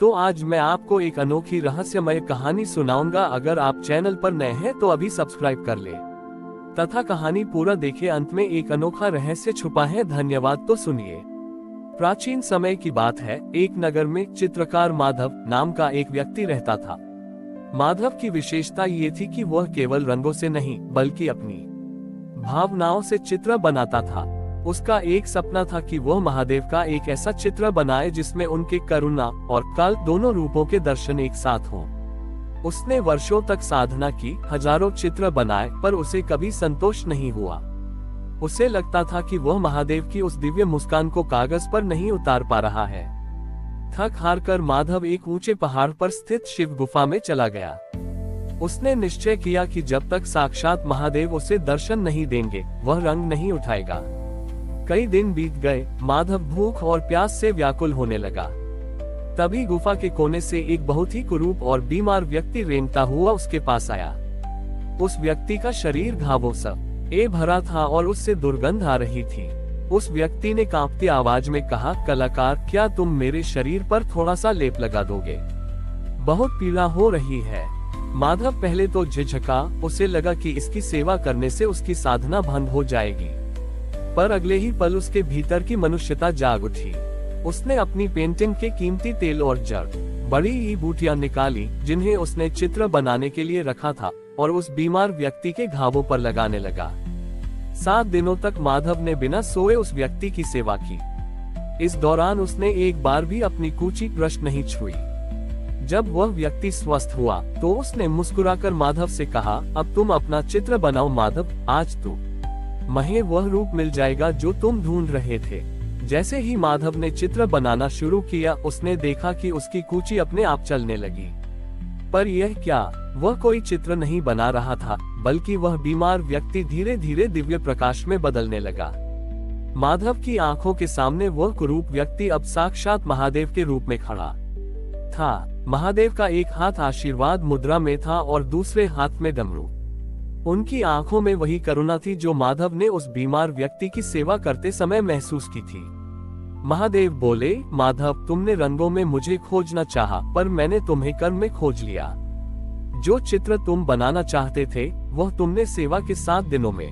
तो आज मैं आपको एक अनोखी रहस्यमय कहानी सुनाऊंगा। अगर आप चैनल पर नए हैं तो अभी सब्सक्राइब कर ले तथा कहानी पूरा देखें। अंत में एक अनोखा रहस्य छुपा है। धन्यवाद। तो सुनिए। प्राचीन समय की बात है। एक नगर में चित्रकार माधव नाम का एक व्यक्ति रहता था। माधव की विशेषता ये थी कि वह केवल रंगों से नहीं बल्कि अपनी भावनाओं से चित्र बनाता था। उसका एक सपना था कि वह महादेव का एक ऐसा चित्र बनाए जिसमें उनके करुणा और काल दोनों रूपों के दर्शन एक साथ हों। उसने वर्षों तक साधना की, हजारों चित्र बनाए, पर उसे कभी संतोष नहीं हुआ। उसे लगता था कि वह महादेव की उस दिव्य मुस्कान को कागज पर नहीं उतार पा रहा है। थक हार कर माधव एक ऊंचे पहाड़ पर स्थित शिव गुफा में चला गया। उसने निश्चय किया कि जब तक साक्षात महादेव उसे दर्शन नहीं देंगे वह रंग नहीं उठाएगा। कई दिन बीत गए। माधव भूख और प्यास से व्याकुल होने लगा। तभी गुफा के कोने से एक बहुत ही कुरूप और बीमार व्यक्ति रेंगता हुआ उसके पास आया। उस व्यक्ति का शरीर घावों से भरा था और उससे दुर्गंध आ रही थी। उस व्यक्ति ने कांपती आवाज में कहा, कलाकार, क्या तुम मेरे शरीर पर थोड़ा सा लेप लगा दोगे? बहुत पीड़ा हो रही है। माधव पहले तो झिझका। उसे लगा कि इसकी सेवा करने से उसकी साधना भंग हो जाएगी, पर अगले ही पल उसके भीतर की मनुष्यता जाग उठी। उसने अपनी पेंटिंग के कीमती तेल और जड़ बड़ी ही बूटियां निकाली जिन्हें उसने चित्र बनाने के लिए रखा था, और उस बीमार व्यक्ति के घावों पर लगाने लगा। 7 दिनों तक माधव ने बिना सोए उस व्यक्ति की सेवा की। इस दौरान उसने एक बार भी अपनी कूची ब्रश नहीं छुई। जब वह व्यक्ति स्वस्थ हुआ तो उसने मुस्कुराकर माधव से कहा, अब तुम अपना चित्र बनाओ माधव, आज तुम्हें वह रूप मिल जाएगा जो तुम ढूंढ रहे थे। जैसे ही माधव ने चित्र बनाना शुरू किया, उसने देखा कि उसकी कूची अपने आप चलने लगी। पर यह क्या? वह कोई चित्र नहीं बना रहा था, बल्कि वह बीमार व्यक्ति धीरे धीरे दिव्य प्रकाश में बदलने लगा। माधव की आंखों के सामने वह कुरूप व्यक्ति अब साक्षात महादेव के रूप में खड़ा था। महादेव का एक हाथ आशीर्वाद मुद्रा में था और दूसरे हाथ में डमरू। उनकी आंखों में वही करुणा थी जो माधव ने उस बीमार व्यक्ति की सेवा करते समय महसूस की थी। महादेव बोले, माधव, तुमने रंगों में मुझे खोजना चाहा, पर मैंने तुम्हें कर्म में खोज लिया। जो चित्र तुम बनाना चाहते थे वह तुमने सेवा के 7 दिनों में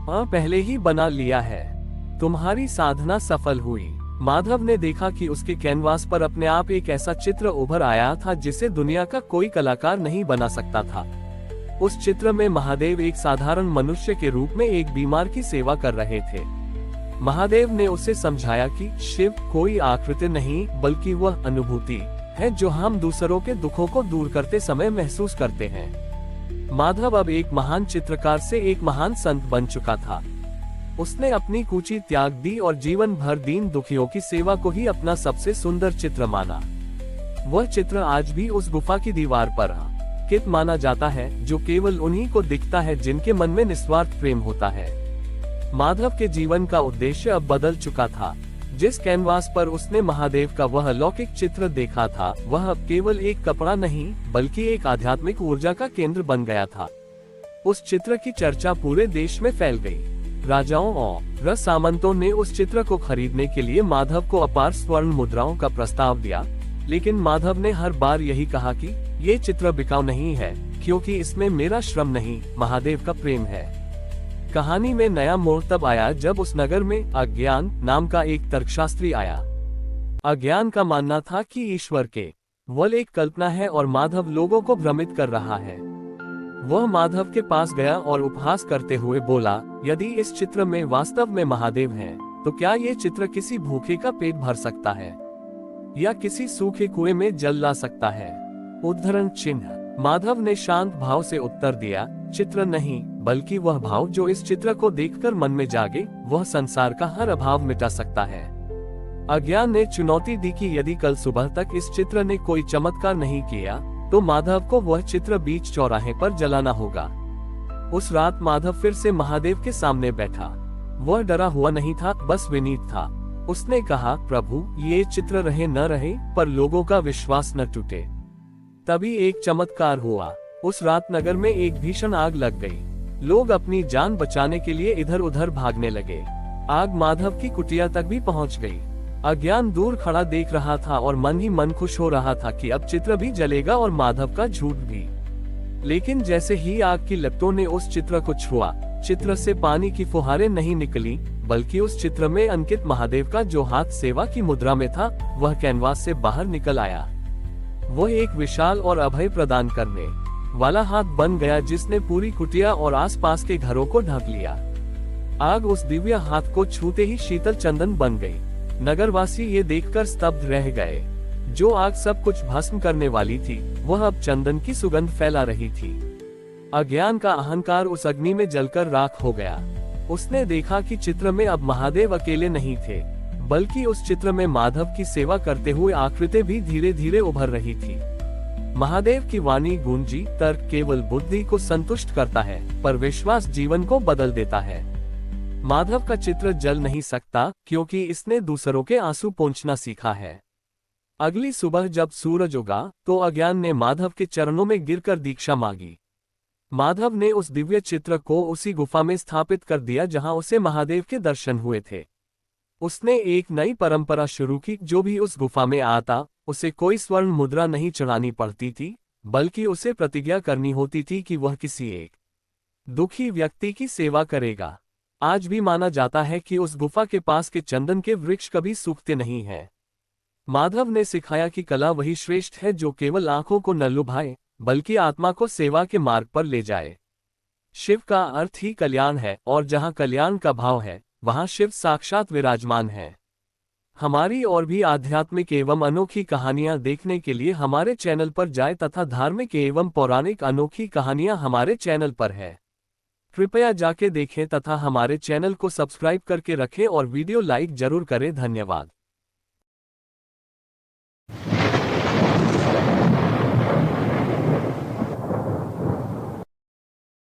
पहले ही बना लिया है। तुम्हारी साधना सफल हुई। माधव ने देखा कि उसके कैनवास पर अपने आप एक ऐसा चित्र उभर आया था जिसे दुनिया का कोई कलाकार नहीं बना सकता था। उस चित्र में महादेव एक साधारण मनुष्य के रूप में एक बीमार की सेवा कर रहे थे। महादेव ने उसे समझाया कि शिव कोई आकृति नहीं बल्कि वह अनुभूति है जो हम दूसरों के दुखों को दूर करते समय महसूस करते हैं। माधव अब एक महान चित्रकार से एक महान संत बन चुका था। उसने अपनी कूची त्याग दी और जीवन भर दीन दुखियों की सेवा को ही अपना सबसे सुंदर चित्र माना। वह चित्र आज भी उस गुफा की दीवार पर अंकित माना जाता है, जो केवल उन्हीं को दिखता है जिनके मन में निस्वार्थ प्रेम होता है। माधव के जीवन का उद्देश्य अब बदल चुका था। जिस कैनवास पर उसने महादेव का वह अलौकिक चित्र देखा था, वह अब केवल एक कपड़ा नहीं बल्कि एक आध्यात्मिक ऊर्जा का केंद्र बन गया था। उस चित्र की चर्चा पूरे देश में फैल गई। राजाओं और सामंतों ने उस चित्र को खरीदने के लिए माधव को अपार स्वर्ण मुद्राओं का प्रस्ताव दिया, लेकिन माधव ने हर बार यही कहा कि ये चित्र बिकाऊ नहीं है, क्योंकि इसमें मेरा श्रम नहीं, महादेव का प्रेम है। कहानी में नया मोड़ तब आया जब उस नगर में अज्ञान नाम का एक तर्कशास्त्री आया। अज्ञान का मानना था कि ईश्वर केवल एक कल्पना है और माधव लोगों को भ्रमित कर रहा है। वह माधव के पास गया और उपहास करते हुए बोला, यदि इस चित्र में वास्तव में महादेव है, तो क्या ये चित्र किसी भूखे का पेट भर सकता है या किसी सूखे कुएं में जल ला सकता है? उद्धरण चिन्ह। माधव ने शांत भाव से उत्तर दिया, चित्र नहीं, बल्कि वह भाव जो इस चित्र को देखकर मन में जागे, वह संसार का हर अभाव मिटा सकता है। अज्ञान ने चुनौती दी कि यदि कल सुबह तक इस चित्र ने कोई चमत्कार नहीं किया तो माधव को वह चित्र बीच चौराहे पर जलाना होगा। उस रात माधव फिर से महादेव के सामने बैठा। वह डरा हुआ नहीं था, बस विनीत था। उसने कहा, प्रभु, ये चित्र रहे न रहे, पर लोगों का विश्वास न टूटे। तभी एक चमत्कार हुआ। उस रात नगर में एक भीषण आग लग गई। लोग अपनी जान बचाने के लिए इधर उधर भागने लगे। आग माधव की कुटिया तक भी पहुंच गई। अज्ञान दूर खड़ा देख रहा था और मन ही मन खुश हो रहा था कि अब चित्र भी जलेगा और माधव का झूठ भी। लेकिन जैसे ही आग की लपटों ने उस चित्र को छुआ, चित्र से पानी की फुहारें नहीं निकली, बल्कि उस चित्र में अंकित महादेव का जो हाथ सेवा की मुद्रा में था, वह कैनवास से बाहर निकल आया। वह एक विशाल और अभय प्रदान करने वाला हाथ बन गया, जिसने पूरी कुटिया और आसपास के घरों को ढक लिया। आग उस दिव्य हाथ को छूते ही शीतल चंदन बन गई। नगरवासी ये देखकर स्तब्ध रह गए। जो आग सब कुछ भस्म करने वाली थी, वह अब चंदन की सुगंध फैला रही थी। अज्ञान का अहंकार उस अग्नि में जलकर राख हो गया। उसने देखा कि चित्र में अब महादेव अकेले नहीं थे, बल्कि उस चित्र में माधव की सेवा करते हुए आकृति भी धीरे धीरे उभर रही थी। महादेव की वाणी गूंजी, तर्क केवल बुद्धि को संतुष्ट करता है, पर विश्वास जीवन को बदल देता है। माधव का चित्र जल नहीं सकता, क्योंकि इसने दूसरों के आंसू पोंछना सीखा है। अगली सुबह जब सूरज उगा, तो अज्ञान ने माधव के चरणों में गिरकर दीक्षा मांगी। माधव ने उस दिव्य चित्र को उसी गुफा में स्थापित कर दिया जहां उसे महादेव के दर्शन हुए थे। उसने एक नई परंपरा शुरू की। जो भी उस गुफा में आता, उसे कोई स्वर्ण मुद्रा नहीं चढ़ानी पड़ती थी, बल्कि उसे प्रतिज्ञा करनी होती थी कि वह किसी एक दुखी व्यक्ति की सेवा करेगा। आज भी माना जाता है कि उस गुफा के पास के चंदन के वृक्ष कभी सूखते नहीं हैं। माधव ने सिखाया कि कला वही श्रेष्ठ है जो केवल आंखों को न लुभाए, बल्कि आत्मा को सेवा के मार्ग पर ले जाए। शिव का अर्थ ही कल्याण है, और जहां कल्याण का भाव है, वहां शिव साक्षात विराजमान है। हमारी और भी आध्यात्मिक एवं अनोखी कहानियां देखने के लिए हमारे चैनल पर जाएं तथा धार्मिक एवं पौराणिक अनोखी कहानियां हमारे चैनल पर है। कृपया जाके देखें तथा हमारे चैनल को सब्सक्राइब करके रखें और वीडियो लाइक जरूर करें। धन्यवाद।